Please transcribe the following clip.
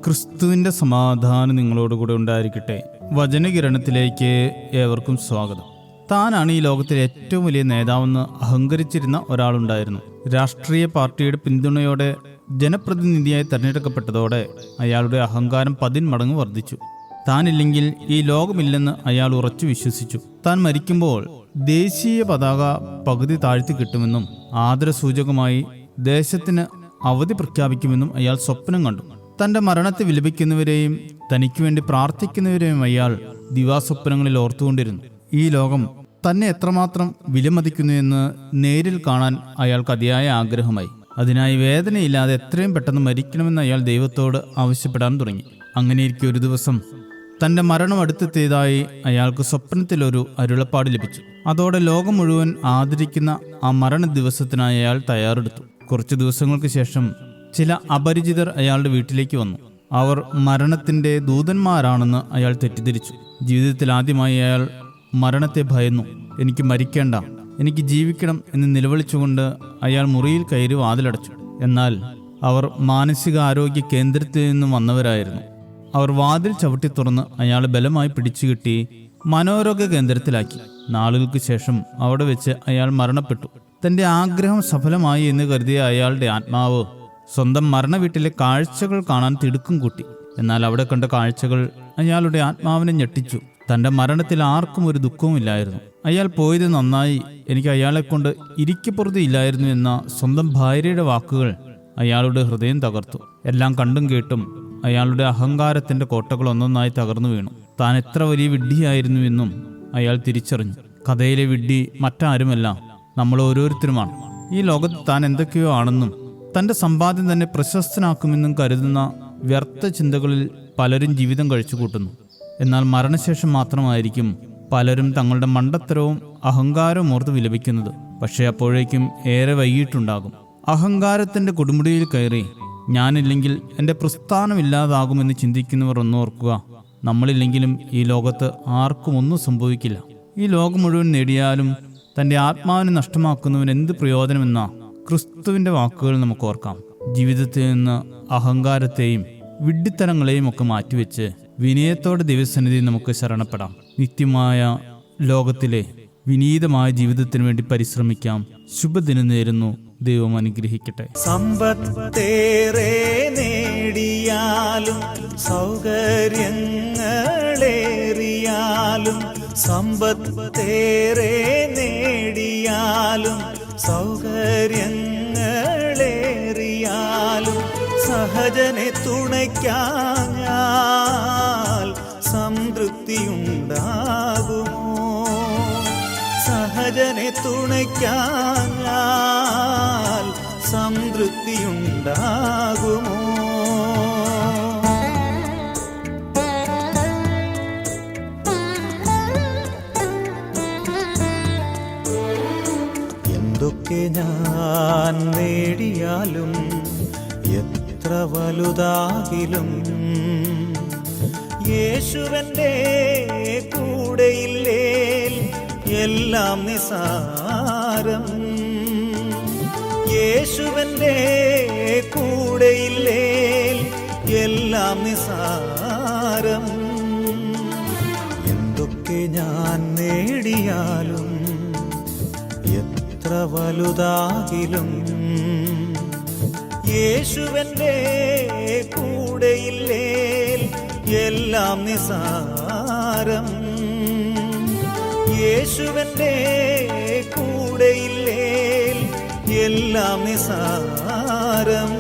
ക്രിസ്തുവിൻ്റെ സമാധാനം നിങ്ങളോടുകൂടെ ഉണ്ടായിരിക്കട്ടെ. വചനകിരണത്തിലേക്ക് ഏവർക്കും സ്വാഗതം. താനാണ് ഈ ലോകത്തിലെ ഏറ്റവും വലിയ നേതാവെന്ന് അഹങ്കരിച്ചിരുന്ന ഒരാളുണ്ടായിരുന്നു. രാഷ്ട്രീയ പാർട്ടിയുടെ പിന്തുണയോടെ ജനപ്രതിനിധിയായി തെരഞ്ഞെടുക്കപ്പെട്ടതോടെ അയാളുടെ അഹങ്കാരം 10 മടങ്ങ് വർദ്ധിച്ചു. താനില്ലെങ്കിൽ ഈ ലോകമില്ലെന്ന് അയാൾ ഉറച്ചു വിശ്വസിച്ചു. താൻ മരിക്കുമ്പോൾ ദേശീയ പതാക പകുതി താഴ്ത്തി കിട്ടുമെന്നും ആദരസൂചകമായി ദേശത്തിന് അവധി പ്രഖ്യാപിക്കുമെന്നും അയാൾ സ്വപ്നം കണ്ടു. തന്റെ മരണത്തെ വിലപിക്കുന്നവരെയും തനിക്ക് വേണ്ടി പ്രാർത്ഥിക്കുന്നവരെയും അയാൾ ദിവാസ്വപ്നങ്ങളിൽ ഓർത്തുകൊണ്ടിരുന്നു. ഈ ലോകം തന്നെ എത്രമാത്രം വിലമതിക്കുന്നു എന്ന് നേരിൽ കാണാൻ അയാൾക്ക് അതിയായ ആഗ്രഹമായി. അതിനായി വേദനയില്ലാതെ എത്രയും പെട്ടെന്ന് മരിക്കണമെന്ന് അയാൾ ദൈവത്തോട് ആവശ്യപ്പെടാൻ തുടങ്ങി. അങ്ങനെയിരിക്കെ ഒരു ദിവസം തന്റെ മരണം അടുത്തെത്തിയതായി അയാൾക്ക് സ്വപ്നത്തിലൊരു അരുളപ്പാട് ലഭിച്ചു. അതോടെ ലോകം മുഴുവൻ ആദരിക്കുന്ന ആ മരണ ദിവസത്തിനായി അയാൾ തയ്യാറെടുത്തു. കുറച്ചു ദിവസങ്ങൾക്ക് ശേഷം ചില അപരിചിതർ അയാളുടെ വീട്ടിലേക്ക് വന്നു. അവർ മരണത്തിന്റെ ദൂതന്മാരാണെന്ന് അയാൾ തെറ്റിദ്ധരിച്ചു. ജീവിതത്തിൽ ആദ്യമായി അയാൾ മരണത്തെ ഭയന്നു. എനിക്ക് മരിക്കേണ്ട, എനിക്ക് ജീവിക്കണം എന്ന് നിലവിളിച്ചുകൊണ്ട് അയാൾ മുറിയിൽ കയറി വാതിലടച്ചു. എന്നാൽ അവർ മാനസികാരോഗ്യ കേന്ദ്രത്തിൽ നിന്നും വന്നവരായിരുന്നു. അവർ വാതിൽ ചവിട്ടി തുറന്ന് അയാളെ ബലമായി പിടിച്ചുകെട്ടി മനോരോഗ കേന്ദ്രത്തിലാക്കി. നാളുകൾക്ക് ശേഷം അവിടെ വെച്ച് അയാൾ മരണപ്പെട്ടു. തന്റെ ആഗ്രഹം സഫലമായി എന്ന് കരുതിയ അയാളുടെ ആത്മാവ് സ്വന്തം മരണ വീട്ടിലെ കാഴ്ചകൾ കാണാൻ തിടുക്കം കൂട്ടി. എന്നാൽ അവിടെ കണ്ട കാഴ്ചകൾ അയാളുടെ ആത്മാവിനെ ഞെട്ടിച്ചു. തന്റെ മരണത്തിൽ ആർക്കും ഒരു ദുഃഖവുമില്ലായിരുന്നു. അയാൾ പോയത് നന്നായി, എനിക്ക് അയാളെ കൊണ്ട് ഇരിക്കപ്പുറത്തില്ലായിരുന്നു എന്ന സ്വന്തം ഭാര്യയുടെ വാക്കുകൾ അയാളുടെ ഹൃദയം തകർത്തു. എല്ലാം കണ്ടും കേട്ടും അയാളുടെ അഹങ്കാരത്തിന്റെ കോട്ടകൾ ഒന്നൊന്നായി തകർന്നു വീണു. താൻ എത്ര വലിയ വിഡ്ഢിയായിരുന്നു എന്നും അയാൾ തിരിച്ചറിഞ്ഞു. കഥയിലെ വിഡ്ഢി മറ്റാരുമല്ല, നമ്മൾ ഓരോരുത്തരുമാണ്. ഈ ലോകത്ത് താൻ എന്തൊക്കെയോ ആണെന്നും തന്റെ സമ്പാദ്യം തന്നെ പ്രശസ്തനാക്കുമെന്നും കരുതുന്ന വ്യർത്ഥ ചിന്തകളിൽ പലരും ജീവിതം കഴിച്ചു കൂട്ടുന്നു. എന്നാൽ മരണശേഷം മാത്രമായിരിക്കും പലരും തങ്ങളുടെ മണ്ടത്തരവും അഹങ്കാരവും ഓർത്ത് വിലപിക്കുന്നത്. പക്ഷേ അപ്പോഴേക്കും ഏറെ വൈകിട്ടുണ്ടാകും. അഹങ്കാരത്തിന്റെ കൊടുമുടിയിൽ കയറി ഞാനില്ലെങ്കിൽ എൻ്റെ പ്രസ്ഥാനമില്ലാതാകുമെന്ന് ചിന്തിക്കുന്നവർ ഒന്നോർക്കുക, നമ്മളില്ലെങ്കിലും ഈ ലോകത്ത് ആർക്കും ഒന്നും സംഭവിക്കില്ല. ഈ ലോകം മുഴുവൻ നേടിയാലും തൻ്റെ ആത്മാവിനെ നഷ്ടമാക്കുന്നവന് എന്ത് പ്രയോജനമെന്ന ക്രിസ്തുവിന്റെ വാക്കുകൾ നമുക്ക് ഓർക്കാം. ജീവിതത്തിൽ നിന്ന് അഹങ്കാരത്തെയും വിഡ്ഢിത്തരങ്ങളെയും ഒക്കെ മാറ്റിവെച്ച് വിനയത്തോടെ ദൈവസന്നിധി നമുക്ക് ശരണപ്പെടാം. നിത്യമായ ലോകത്തിലെ വിനീതമായ ജീവിതത്തിന് വേണ്ടി പരിശ്രമിക്കാം. ശുഭദിനം നേരുന്നു. ദൈവം അനുഗ്രഹിക്കട്ടെ. സമ്പത്തേറെ നേടിയാലും സൗകര്യങ്ങളേറിയാലും സമ്പത്തേറെ നേടിയാലും സൗകര്യങ്ങളേറിയാലും സഹജനെ തുണയ്ക്കാഞ്ഞാൽ സംതൃപ്തിയുണ്ടാകുമോ? സഹജനെ തുണയ്ക്കാഞ്ഞാൽ സംതൃപ്തിയുണ്ടാകുമോ? എന്തൊക്കെ ഞാൻ നേടിയാലും എത്ര വലുതാകിലും യേശുവന്റെ കൂടെയില്ലേൽ എല്ലാം നിസാരം. യേശുവന്റെ കൂടെയില്ലേൽ എല്ലാം നിസാരം. എന്തൊക്കെ ഞാൻ നേടിയാലും എത്ര വലുതാകിലും യേശുവന്റെ കൂടെയില്ലേൽ എല്ലാം നിസാരം. യേശുവന്റെ കൂടെയില്ലേൽ എല്ലാം നിസാരം.